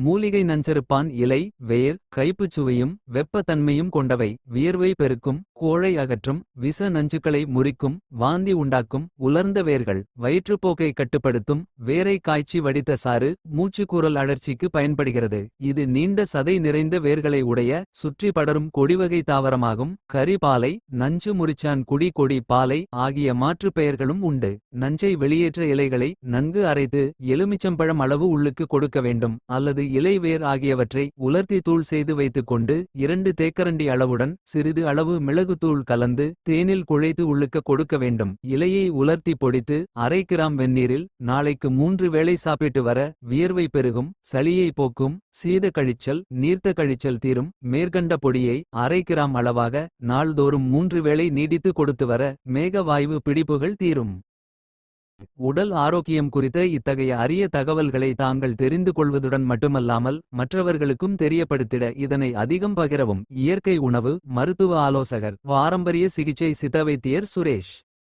மூலிகை நஞ்சறுப்பான் இலை வேர் கைப்புச் சுவையும் வெப்ப தன்மையும் கொண்டவை. வியர்வை பெருக்கும் கோழை அகற்றும் விச நஞ்சுக்களை முறிக்கும் வாந்தி உண்டாக்கும். உலர்ந்த வேர்கள் வயிற்றுப்போக்கை கட்டுப்படுத்தும். வேரை காய்ச்சி வடித்த சாறு மூச்சுக்கூறல் அழற்சிக்கு பயன்படுகிறது. இது நீண்ட சதை நிறைந்த வேர்களை உடைய சுற்றி படரும் கொடிவகை தாவரமாகும். கரி பாலை நஞ்சு முறிச்சான் குடி கொடி பாலை ஆகிய மாற்றுப் பெயர்களும் உண்டு. நஞ்சை வெளியேற்ற இலைகளை நன்கு அரைத்து எலுமிச்சம்பழம் அளவு உள்ளுக்கு கொடுக்க வேண்டும். அல்லது இலை வேர் ஆகியவற்றை உலர்த்தி தூள் செய்து வைத்துக் கொண்டு 2 தேக்கரண்டி அளவுடன் சிறிது அளவு மிளகுத்தூள் கலந்து தேனில் குழைத்து உள்ளுக்க கொடுக்க வேண்டும். இலையை உலர்த்தி பொடித்து அரை கிராம் வெந்நீரில் நாளைக்கு 3 வேளை சாப்பிட்டு வர வியர்வை பெருகும். சளியை போக்கும் சீத கழிச்சல் நீர்த்த கழிச்சல் தீரும். மேற்கண்ட பொடியை அரை கிராம் அளவாக நாள்தோறும் 3 வேளை நீடித்து கொடுத்து வர மேக வாய்வு பிடிப்புகள் தீரும். உடல் ஆரோக்கியம் குறித்த இத்தகைய அரிய தகவல்களை தாங்கள் தெரிந்து கொள்வதுடன் மட்டுமல்லாமல் மற்றவர்களுக்கும் தெரியப்படுத்திட இதனை அதிகம் பகிரவும். இயற்கை உணவு மருத்துவ ஆலோசகர் பாரம்பரிய சிகிச்சை சித்த வைத்தியர் சுரேஷ்.